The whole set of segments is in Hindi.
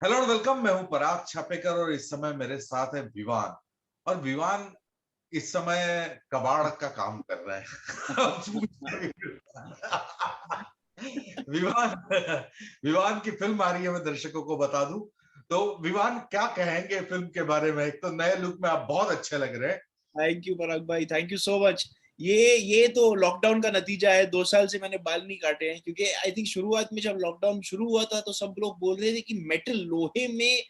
हेलो और वेलकम। मैं हूं पराग छापेकर और इस समय मेरे साथ है विवान। और विवान इस समय कबाड़ का काम कर रहा है। विवान विवान की फिल्म आ रही है, मैं दर्शकों को बता दूं। तो विवान, क्या कहेंगे फिल्म के बारे में? एक तो नए लुक में आप बहुत अच्छे लग रहे हैं। थैंक यू पराग भाई, थैंक यू सो मच। ये तो लॉकडाउन का नतीजा है। 2 साल से मैंने बाल नहीं काटे हैं, क्योंकि आई थिंक शुरुआत में जब लॉकडाउन शुरू हुआ था तो सब लोग बोल रहे थे कि मेटल लोहे में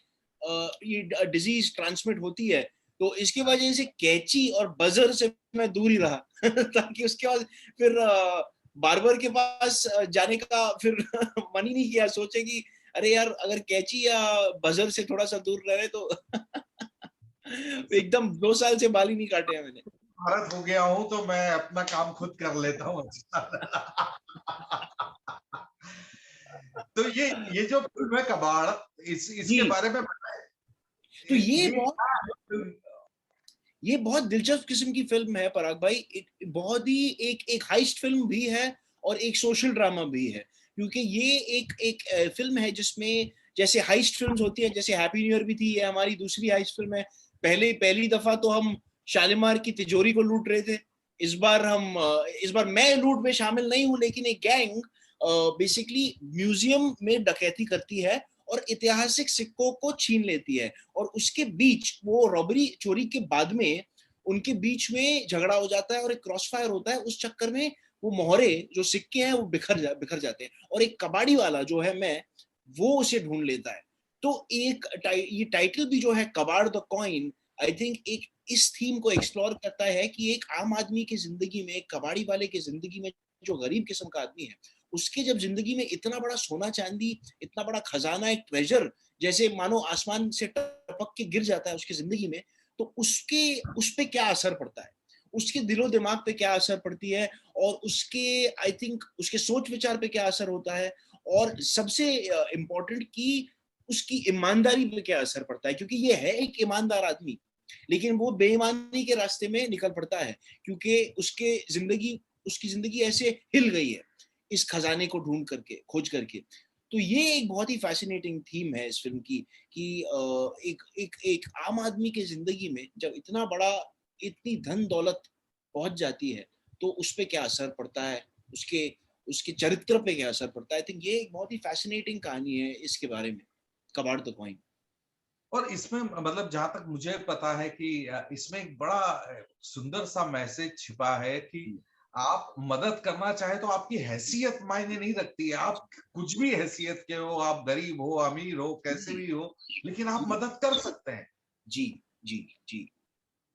ये डिजीज ट्रांसमिट होती है। तो इसकी वजह से कैंची और बजर से मैं दूर ही रहा। ताकि उसके बाद फिर बार्बर के पास जाने का फिर मन ही नहीं किया। सोचे कि अरे यार, अगर कैंची या बजर से थोड़ा सा दूर रहे तो एकदम 2 साल से बाल ही नहीं काटे हैं मैंने। भारत हो गया हूं तो मैं अपना काम खुद कर लेता हूँ। तो ये जो फिल्म है कबाड़, इसके जी। बारे में बताएं। तो ये क्या है फिल्म? ये बहुत दिलचस्प किस्म की फिल्म है पराग भाई। बहुत ही एक एक हाइस्ट फिल्म भी है और एक सोशल ड्रामा भी है। क्योंकि ये एक एक फिल्म है जिसमें जैसे हाइस्ट फिल्म्स होती है, जैसे हैप्पी न्यू ईयर भी थी, ये हमारी दूसरी हाइस्ट फिल्म है। पहली दफा तो हम शालीमार की तिजोरी को लूट रहे थे। इस बार मैं लूट में शामिल नहीं हूं, लेकिन एक गैंग बेसिकली म्यूजियम में डकैती करती है और ऐतिहासिक सिक्कों को छीन लेती है। और उसके बीच वो रॉबरी चोरी के बाद में उनके बीच में झगड़ा हो जाता है और एक क्रॉस फायर होता है। उस चक्कर में वो मोहरे जो सिक्के हैं वो बिखर जाते हैं, और एक कबाड़ी वाला जो है मैं, वो उसे ढूंढ लेता है। तो ये टाइटल भी जो है कबाड़ द कॉइन, आई थिंक एक इस थीम को एक्सप्लोर करता है कि एक आम आदमी की जिंदगी में, एक कबाड़ी वाले की जिंदगी में, जो गरीब किस्म का आदमी है, उसके जब जिंदगी में इतना बड़ा सोना चांदी, इतना बड़ा खजाना, एक ट्रेजर जैसे मानो आसमान से टपक के गिर जाता है उसकी जिंदगी में, तो उसके उस पे क्या असर पड़ता है, उसके दिलो दिमाग पे क्या असर पड़ती है, और उसके आई थिंक उसके सोच विचार पे क्या असर होता है, और सबसे इम्पोर्टेंट कि उसकी ईमानदारी पे क्या असर पड़ता है। क्योंकि ये है एक ईमानदार आदमी, लेकिन वो बेईमानी के रास्ते में निकल पड़ता है, क्योंकि उसकी जिंदगी ऐसे हिल गई है इस खजाने को ढूंढ करके, खोज करके। तो ये एक बहुत ही फैसिनेटिंग थीम है इस फिल्म की कि एक एक एक आम आदमी की जिंदगी में जब इतना बड़ा, इतनी धन दौलत पहुंच जाती है, तो उस पर क्या असर पड़ता है, उसके उसके चरित्र पे क्या असर पड़ता है। आई थिंक ये एक बहुत ही फैसिनेटिंग कहानी है इसके बारे में, कबाड़ द कॉइन। और इसमें मतलब जहां तक मुझे पता है कि इसमें एक बड़ा सुंदर सा मैसेज छिपा है कि आप मदद करना चाहे तो आपकी हैसियत मायने नहीं रखती है। आप कुछ भी हैसियत के हो, आप गरीब हो, अमीर हो, कैसे जी भी हो, लेकिन आप मदद कर सकते हैं। जी जी जी,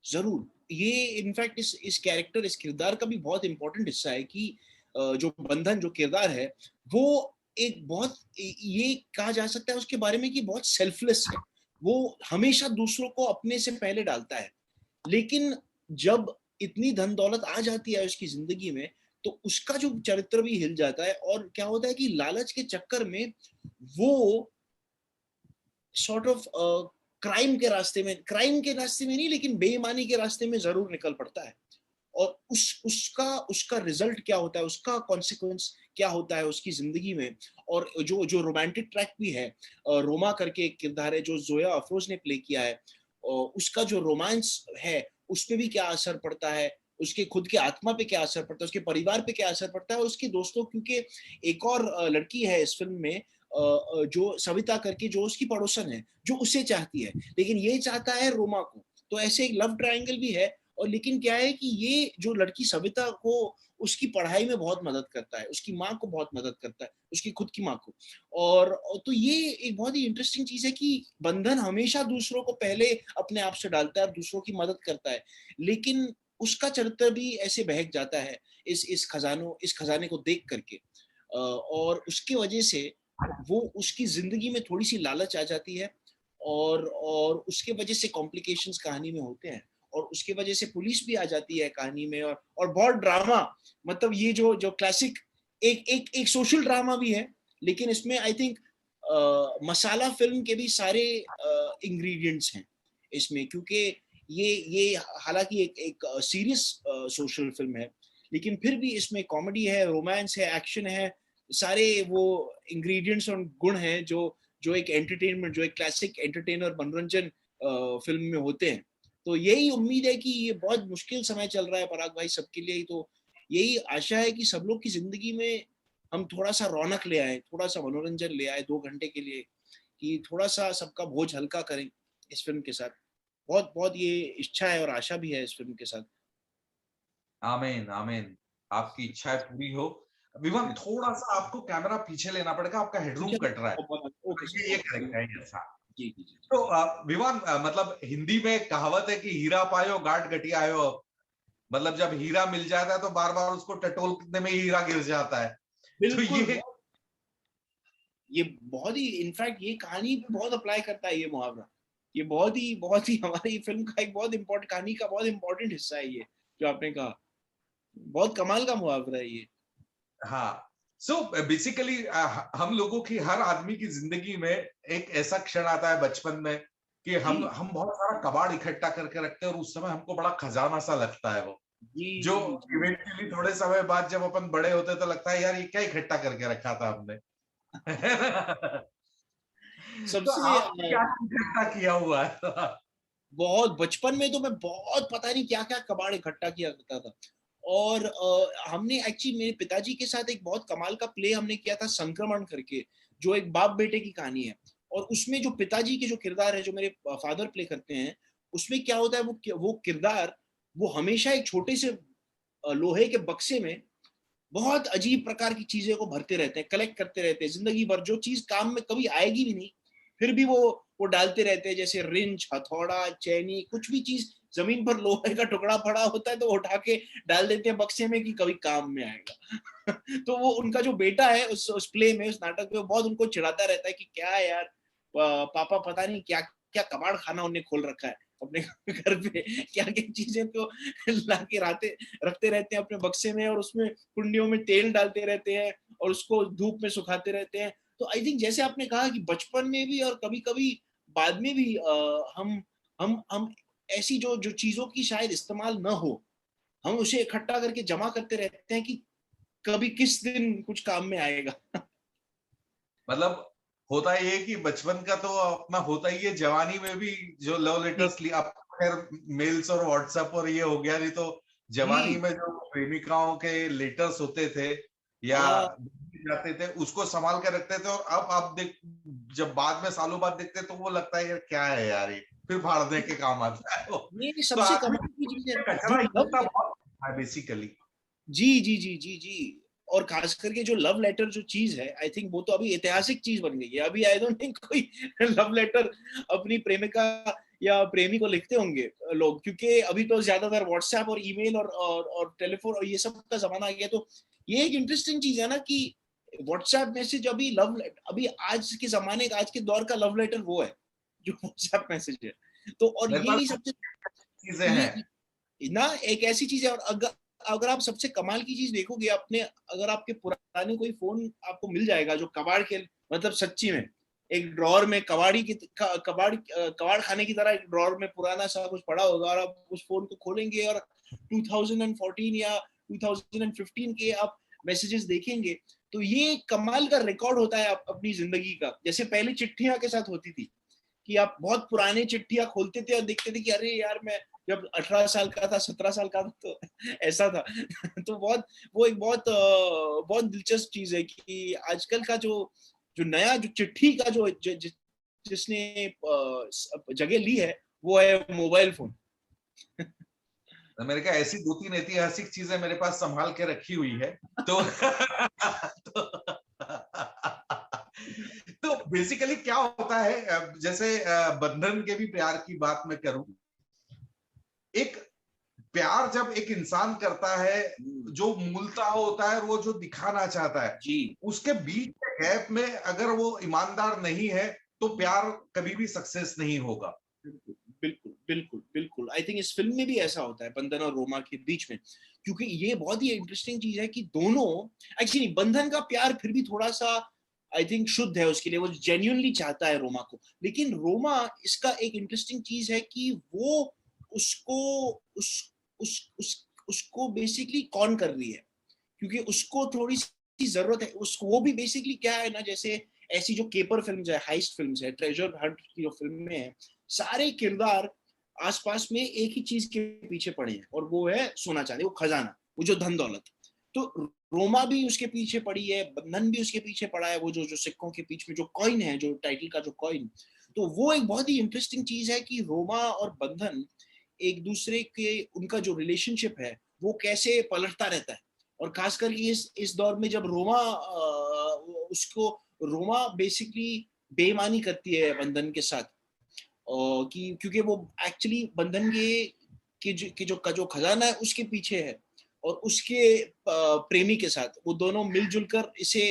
जरूर। ये इनफैक्ट इस कैरेक्टर, इस किरदार का भी बहुत इंपॉर्टेंट हिस्सा है कि जो बंधन, जो किरदार है, वो एक बहुत, ये कहा जा सकता है उसके बारे में कि बहुत सेल्फलेस है। वो हमेशा दूसरों को अपने से पहले डालता है। लेकिन जब इतनी धन दौलत आ जाती है उसकी जिंदगी में, तो उसका जो चरित्र भी हिल जाता है। और क्या होता है कि लालच के चक्कर में वो सॉर्ट ऑफ क्राइम के रास्ते में नहीं, लेकिन बेईमानी के रास्ते में जरूर निकल पड़ता है। और उसका उसका रिजल्ट क्या होता है, उसका कॉन्सिक्वेंस क्या होता है उसकी जिंदगी में। और जो जो रोमांटिक ट्रैक भी है, रोमा करके एक किरदार है जो जोया अफरोज ने प्ले किया है, उसका जो रोमांस है उस पर भी क्या असर पड़ता है, उसके खुद के आत्मा पे क्या असर पड़ता है, उसके परिवार पे क्या असर पड़ता है, और उसके दोस्तों। क्योंकि एक और लड़की है इस फिल्म में, जो सविता करके, जो उसकी पड़ोसन है, जो उसे चाहती है, लेकिन ये चाहता है रोमा को। तो ऐसे एक लव ट्रायंगल भी है। और लेकिन क्या है कि ये जो लड़की सविता को उसकी पढ़ाई में बहुत मदद करता है, उसकी माँ को बहुत मदद करता है, उसकी खुद की माँ को। और तो ये एक बहुत ही इंटरेस्टिंग चीज है कि बंधन हमेशा दूसरों को पहले अपने आप से डालता है और दूसरों की मदद करता है। लेकिन उसका चरित्र भी ऐसे बहक जाता है इस खजाने को देख करके। और उसकी वजह से वो, उसकी जिंदगी में थोड़ी सी लालच आ जाती है, और उसके वजह से कॉम्प्लिकेशंस कहानी में होते हैं, और उसके वजह से पुलिस भी आ जाती है कहानी में। और बहुत ड्रामा, मतलब ये जो जो क्लासिक एक सोशल ड्रामा भी है, लेकिन इसमें आई थिंक मसाला फिल्म के भी सारे इंग्रेडिएंट्स हैं इसमें। क्योंकि ये हालांकि एक सीरियस सोशल फिल्म है, लेकिन फिर भी इसमें कॉमेडी है, रोमांस है, एक्शन है, सारे वो इंग्रेडिएंट्स और गुण हैं जो जो एक एंटरटेनमेंट, जो एक क्लासिक एंटरटेनर मनोरंजन फिल्म में होते हैं। तो यही उम्मीद है कि ये बहुत मुश्किल समय चल रहा है पराग भाई सबके लिए ही, तो यही आशा है कि सब लोग की जिंदगी में हम थोड़ा सा रौनक ले आए, थोड़ा सा मनोरंजन ले आए 2 घंटे के लिए, कि थोड़ा सा सबका बोझ हल्का करें इस फिल्म के साथ। बहुत बहुत ये इच्छा है और आशा भी है इस फिल्म के साथ। आमीन, आमीन। आपकी इच्छाएँ पूरी हो। विवान थोड़ा सा आपको कैमरा पीछे लेना पड़ेगा, आपका हेडरूम कट रहा है। ओके ये सर। करेक्ट है, यस हाँ। जी जी जी। तो विवान मतलब हिंदी में एक कहावत है कि हीरा पायो गांठ गठियायो। मतलब जब हीरा मिल जाता है तो बार-बार उसको टटोलने में ही हीरा गिर जाता है। तो बिल्कुल, ये ये बहुत ही इनफैक्ट ये कहानी पे बहुत अप्लाई करता है ये मुहावरा। ये बहुत ही हमारी फिल्म का एक बहुत इम्पोर्टेंट, कहानी का बहुत इम्पोर्टेंट हिस्सा है ये, जो आपने कहा। बहुत कमाल का मुहावरा है ये। हाँ। सो बेसिकली हम लोगों की, हर आदमी की जिंदगी में एक ऐसा क्षण आता है बचपन में कि हम जी, हम बहुत सारा कबाड़ इकट्ठा करके रखते हैं और उस समय हमको बड़ा खजाना सा लगता है वो। जी, जो जी, जी। इवेंचुअली थोड़े समय बाद जब अपन बड़े होते हैं तो लगता है यार ये क्या इकट्ठा करके रखा था हमने। तो सबसे आपने क्या इकट्ठा किया हुआ है? बहुत बचपन में तो मैं बहुत पता नहीं क्या-क्या कबाड़ इकट्ठा किया करता था। और हमने एक्चुअली मेरे पिताजी के साथ एक बहुत कमाल का प्ले हमने किया था संक्रमण करके, जो एक बाप-बेटे की कहानी है। और उसमें जो पिताजी के जो किरदार है, जो मेरे फादर प्ले करते हैं, उसमें क्या होता है, वो किरदार, वो हमेशा एक छोटे से लोहे के बक्से में बहुत अजीब प्रकार की चीज़ें को भरते रहते हैं, कलेक्ट करते रहते हैं, ज़िंदगी भर जो चीज़ काम में कभी आएगी भी नहीं, फिर भी वो डालते रहते हैं, जैसे रिंच, हथौड़ा, चैनी, कुछ भी चीज़ ज़मीन पर लोहे का टुकड़ा पड़ा होता है तो वो उठा के डाल देते हैं बक्से में कि कभी काम में आएगा। तो वो उनका जो बेटा है उस प्ले में, उस नाटक में, वो बहुत उनको चिढ़ाता रहता है कि क्या है यार, पापा पता नहीं क्या कबाड़ खाना उन्हें खोल रखा है अपने घर पे, क्या-क्या चीज़ें तो ला के रखते रहते हैं अपने बक्से में, और उसमें कुंडियों में तेल डालते रहते हैं और उसको धूप में सुखाते रहते हैं। तो आई थिंक जैसे आपने कहा कि बचपन में भी और कभी-कभी बाद में भी हम ऐसी जो जो चीज़ों की शायद इस्तेमाल ना हो, हम उसे इकट्ठा करके जमा करते रहते हैं कि कभी किस दिन कुछ काम में आएगा। मतलब होता ये है कि बचपन का तो अपना होता ही है, जवानी में भी जो लव जी, लेटर्स लिया, अब खैर मेल्स और व्हाट्सएप और ये हो गया, नहीं तो जवानी जी, में जो प्रेमिकाओं के लेटर्स होते थे या हाँ, जाते थे उसको संभाल के रखते थे, और अब आप देख, जब बाद में सालों बाद देखते तो वो लगता है यार क्या है यार ये, फिर फाड़ने के काम आता है वो। ये तो सबसे आदमी कमाल की चीज़ है, जो कचरा लव इकट्ठा बहुत है बेसिकली। जी, जी, जी, जी, जी। और खास करके जो लव लेटर जो चीज़ है, आई थिंक वो तो अभी ऐतिहासिक चीज़ बन गई है। अभी आई डोंट थिंक कोई लव लेटर अपनी प्रेमिका या प्रेमी को लिखते होंगे लोग, क्योंकि अभी तो ज़्यादातर व्हाट्सएप और ईमेल और टेलीफ़ोन और ये सब का ज़माना आ गया। तो ये एक इंटरेस्टिंग चीज़ है ना कि व्हाट्सएप मैसेज अभी आज के ज़माने का, आज के दौर का लव लेटर वो है, जो व्हाट्सएप मैसेज है। तो और मेरे पास यही सबसे चीजें हैं। ये ना एक ऐसी चीज है। और अगर अगर आप सबसे कमाल की चीज देखोगे अपने, अगर आपके पुराने कोई फोन आपको मिल जाएगा जो कबाड़ के, मतलब सच्ची में एक ड्रॉर में कबाड़ खाने की तरह एक ड्रॉर में पुराना सा कुछ पड़ा होगा, और आप उस फोन को खोलेंगे और 2014 या 2015 के आप मैसेजेस देखेंगे, तो ये कमाल का रिकॉर्ड होता है अपनी जिंदगी का। जैसे पहले चिट्ठियां के साथ होती थी कि आप बहुत पुराने चिट्ठियां खोलते थे और देखते थे कि अरे यार, मैं जब 18 साल का था, 17 साल का था, तो ऐसा था। तो वो एक बहुत दिलचस्प चीज है कि आजकल का जो जो नया जो चिट्ठी का जिसने जगह ली है, वो है मोबाइल फोन। तो मैंने कहा ऐसी 2-3 ऐतिहासिक चीजें मेरे पास संभाल के रखी हुई है। तो तो, तो बेसिकली क्या होता है, जैसे बंधन के भी प्यार की बात मैं करूं, एक प्यार जब एक इंसान करता है, जो मूलता होता है और वो जो दिखाना चाहता है, जी, उसके बीच के गैप में अगर वो ईमानदार नहीं है तो प्यार कभी भी सक्सेस नहीं होगा। बिल्कुल, बिल्कुल, बिल्कुल, बिल्कुल। आई थिंक इस फ़िल्म में भी ऐसा होता है बंधन और रोमा के बीच में, क्योंकि ये बहुत ही इंटरेस्टिंग चीज़ है कि दोनों, एक्चुअली बंधन का प्यार फिर भी थोड़ा-सा आई थिंक शुद्ध है उसके लिए, वो जेन्युइनली चाहता है रोमा को। लेकिन रोमा, इसका एक इंटरेस्टिंग चीज़ है कि वो उसको उस उसको बेसिकली कॉन कर रही है, क्योंकि उसको थोड़ी-सी ज़रूरत है। वो भी बेसिकली क्या है ना, जैसे ऐसी जो केपर फिल्म्स है, हाइस्ट फिल्म्स है, ट्रेजर हंट की जो फिल्में हैं, सारे किरदार आसपास में एक ही चीज के पीछे पड़े हैं, और वो है सोना चांदी, वो खजाना, वो जो धन दौलत। तो रोमा भी उसके पीछे पड़ी है, बंधन भी उसके पीछे पड़ा है, वो जो जो सिक्कों के बीच में जो कॉइन है, जो टाइटल का जो कॉइन। तो वो एक बहुत ही इंटरेस्टिंग चीज है कि रोमा और बंधन एक दूसरे के, उनका जो रिलेशनशिप है वो कैसे पलटता रहता है। और खास करके इस दौर में जब रोमा उसको रोमा बेसिकली बेईमानी करती है बंधन के साथ, कि क्योंकि वो एक्चुअली बंधन का जो खजाना है उसके पीछे है, और उसके प्रेमी के साथ वो दोनों मिलजुल कर इसे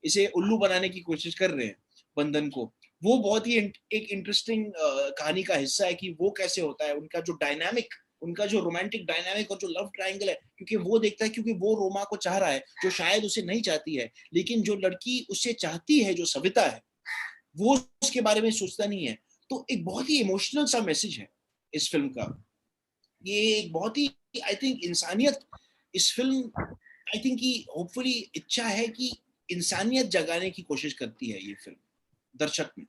इसे उल्लू बनाने की कोशिश कर रहे हैं बंधन को। वो बहुत ही एक इंटरेस्टिंग कहानी का हिस्सा है कि वो कैसे होता है, उनका जो डायनामिक, उनका जो रोमांटिक डायनामिक और जो लव ट्रायंगल है, क्योंकि वो देखता है, क्योंकि वो रोमा को चाह रहा है जो शायद उसे नहीं चाहती है, लेकिन जो लड़की उसे चाहती है, जो सविता है, वो उसके बारे में सोचता नहीं है। तो एक बहुत ही इमोशनल सा मैसेज है इस फिल्म का। ये एक बहुत ही, आई थिंक, इंसानियत, इस फिल्म, आई थिंक की होपफुली इच्छा है कि इंसानियत जगाने की कोशिश करती है ये फिल्म दर्शक में।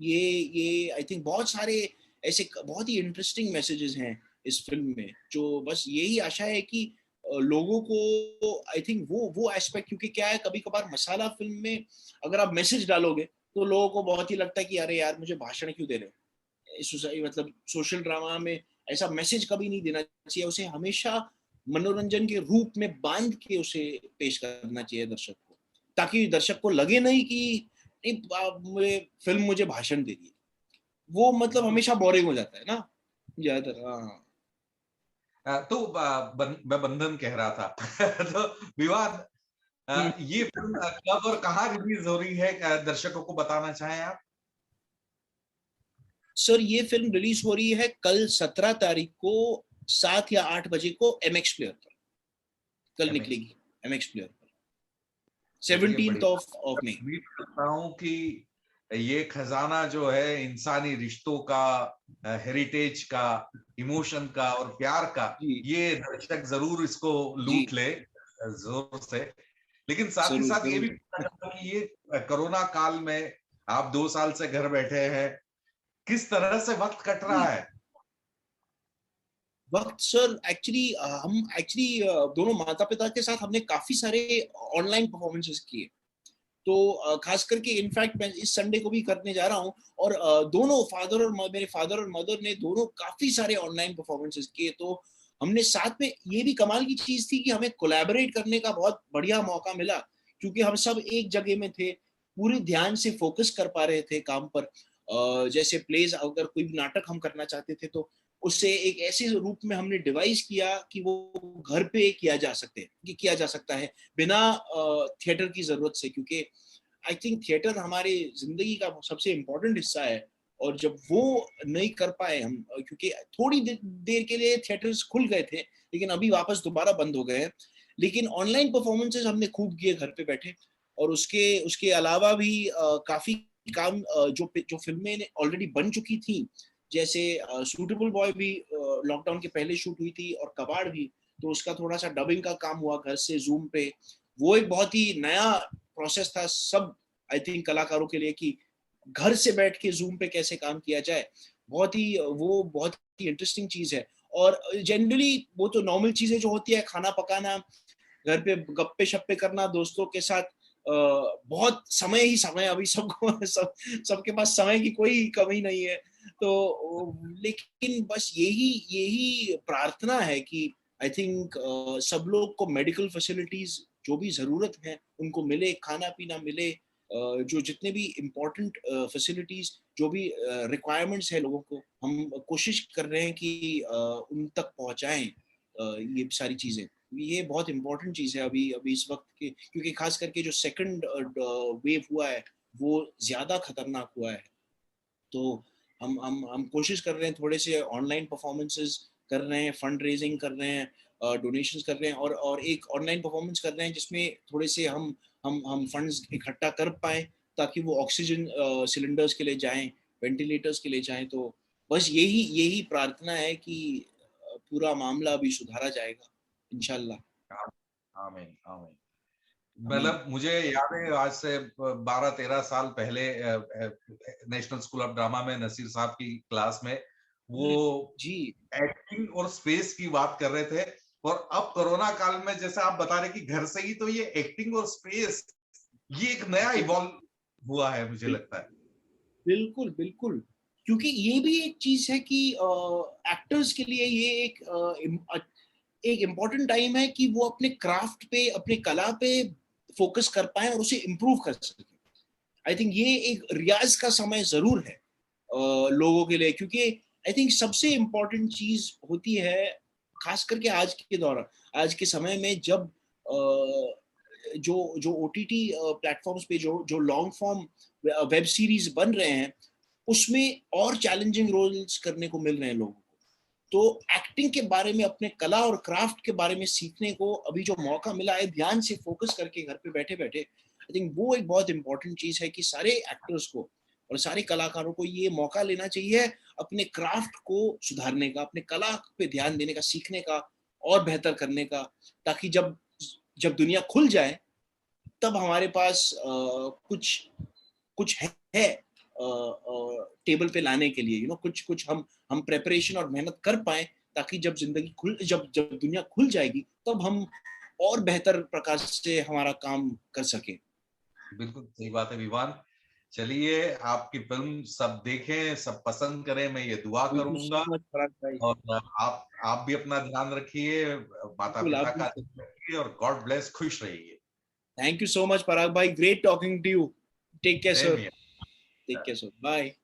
ये आई थिंक बहुत सारे ऐसे बहुत ही इंटरेस्टिंग मैसेजेस हैं इस फिल्म में, जो बस यही आशा है कि लोगों को, आई थिंक वो एस्पेक्ट, क्योंकि क्या है, कभी कभार मसाला फिल्म में अगर आप मैसेज डालोगे तो लोगों को बहुत ही लगता है कि अरे यार मुझे भाषण क्यों दे रहे हो, मतलब सोशल ड्रामा में ऐसा मैसेज कभी नहीं देना चाहिए, उसे हमेशा मनोरंजन के रूप में बांध के उसे पेश करना चाहिए दर्शक को, ताकि दर्शक को लगे नहीं कि फिल्म मुझे भाषण दे रही है। वो मतलब हमेशा बोरिंग हो जाता है ना ज्यादातर। हाँ, तो मैं बंधन कह रहा था। तो विवाद, ये फिल्म कब और कहाँ रिलीज हो रही है, दर्शकों को बताना चाहें आप? सर ये फिल्म रिलीज हो रही है कल 17 तारीख को 7 या 8 बजे को MX प्लेयर पर, कल MX। निकलेगी MX प्लेयर पर, चलिए 17th बढ़िया। Of May. उम्मीद करता हूँ कि ये खजाना जो है इंसानी रिश्तों का, हेरिटेज का, इमोशन का और प्यार का, जी ये दर्शक जरूर इसको जी, लूट ले जोर से। लेकिन साथ ही जरूर साथ ये भी जरूर। पता चला कि ये कोरोना काल में आप 2 साल से घर बैठे हैं, किस तरह से वक्त कट रहा जी, है? वक्त सर एक्चुअली हम एक्चुअली दोनों माता पिता के साथ हमने काफी सारे ऑनलाइन परफॉर्मेंसेस किए। तो खास करके इनफैक्ट मैं इस संडे को भी करने जा रहा हूँ, और दोनों मेरे फादर और मदर ने दोनों काफी सारे ऑनलाइन परफॉर्मेंसेस किए। तो हमने साथ में, ये भी कमाल की चीज थी कि हमें कोलैबोरेट करने का बहुत बढ़िया मौका मिला, क्योंकि हम सब एक जगह में थे, पूरे ध्यान से फोकस कर पा रहे थे काम पर। जैसे प्लेज, अगर कोई भी नाटक हम करना चाहते थे तो उससे एक ऐसे रूप में हमने डिवाइस किया कि वो घर पे किया जा सकता है बिना थिएटर की जरूरत से, क्योंकि आई थिंक थिएटर हमारे जिंदगी का सबसे इम्पोर्टेंट हिस्सा है। और जब वो नहीं कर पाए हम, क्योंकि थोड़ी देर के लिए थिएटर्स खुल गए थे, लेकिन अभी वापस दोबारा बंद हो गए हैं। लेकिन ऑनलाइन परफॉर्मेंसेस हमने खूब किए घर पे बैठे। और उसके उसके अलावा भी काफी काम, जो फिल्में ऑलरेडी बन चुकी थी, जैसे सूटेबल बॉय भी लॉकडाउन के पहले शूट हुई थी, और कबाड़ भी, तो उसका थोड़ा सा डबिंग का काम हुआ घर से जूम पे। वो एक बहुत ही नया प्रोसेस था सब, आई थिंक, कलाकारों के लिए, कि घर से बैठ के जूम पे कैसे काम किया जाए। बहुत ही इंटरेस्टिंग चीज है। और जनरली वो तो नॉर्मल चीजें जो होती है, खाना पकाना, घर पे गप्पे शप्पे करना दोस्तों के साथ, बहुत समय ही समय, अभी सबके पास समय की कोई कमी नहीं है। तो लेकिन बस यही यही प्रार्थना है कि आई थिंक सब लोग को मेडिकल फैसिलिटीज जो भी जरूरत है उनको मिले, खाना पीना मिले, जो जितने भी इम्पोर्टेंट फैसिलिटीज, जो भी रिक्वायरमेंट्स है लोगों को, हम कोशिश कर रहे हैं कि उन तक पहुंचाएं ये सारी चीजें। ये बहुत इंपॉर्टेंट चीज है अभी अभी इस वक्त के, क्योंकि खास करके जो सेकंड वेव हुआ है वो ज्यादा खतरनाक हुआ है। तो हम कोशिश कर रहे हैं, थोड़े से ऑनलाइन परफॉर्मेंसेस कर रहे हैं, फंड रेजिंग कर रहे हैं, डोनेशंस कर रहे हैं, और एक ऑनलाइन परफॉर्मेंस कर रहे हैं जिसमें थोड़े से हम फंड्स इकट्ठा कर पाए, ताकि वो ऑक्सीजन सिलेंडर्स के लिए जाएं, वेंटिलेटर्स के लिए जाएं। तो बस यही यही प्रार्थना है कि पूरा मामला अभी सुधारा जाएगा इंशाल्लाह। आमीन आमीन। मतलब मुझे याद है आज से 12-13 साल पहले नेशनल स्कूल ऑफ ड्रामा में नसीर साहब की क्लास में वो जी एक्टिंग और स्पेस की बात कर रहे थे, और अब कोरोना काल में जैसे आप बता रहे कि घर से ही, तो ये एक्टिंग और स्पेस ये एक नया इवॉल्व हुआ है मुझे लगता है। बिल्कुल बिल्कुल, क्योंकि ये भी एक चीज है कि एक्टर्स के लिए ये एक इम्पॉर्टेंट टाइम है कि वो अपने क्राफ्ट पे, अपने कला पे फोकस कर पाए और उसे इम्प्रूव कर सके। आई थिंक ये एक रियाज का समय जरूर है लोगों के लिए, क्योंकि आई थिंक सबसे इम्पोर्टेंट चीज होती है, खास करके आज के दौरान, आज के समय में, जब जो जो ओटीटी प्लेटफॉर्म्स पे जो जो लॉन्ग फॉर्म वेब सीरीज बन रहे हैं, उसमें और चैलेंजिंग रोल्स करने को मिल रहे हैं लोगों को। तो एक्टिंग के बारे में, अपने कला और क्राफ्ट के बारे में सीखने को अभी जो मौका मिला है, ध्यान से फोकस करके घर पे बैठे बैठे, आई थिंक वो एक बहुत इंपॉर्टेंट चीज है कि सारे एक्टर्स को और सारे कलाकारों को ये मौका लेना चाहिए अपने क्राफ्ट को सुधारने का, अपने कला पे ध्यान देने का, सीखने का और बेहतर करने का, ताकि जब जब दुनिया खुल जाए तब हमारे पास कुछ कुछ है टेबल पे लाने के लिए, कुछ कुछ हम प्रेपरेशन और मेहनत कर पाए, ताकि जब जिंदगी खुल जब जब दुनिया खुल जाएगी तब हम और बेहतर प्रकार से हमारा काम कर सके। बिल्कुल सही बात है विवान। चलिए, आपकी फिल्म सब देखें, सब पसंद करें, मैं ये दुआ करूंगा। और आप भी अपना ध्यान रखिए, माता पिता का ध्यान रखिए, और गॉड ब्लेस, खुश रहिए। Thank you so much Parag भाई, great talking to you. Take care same sir. Here. Take care sir, bye.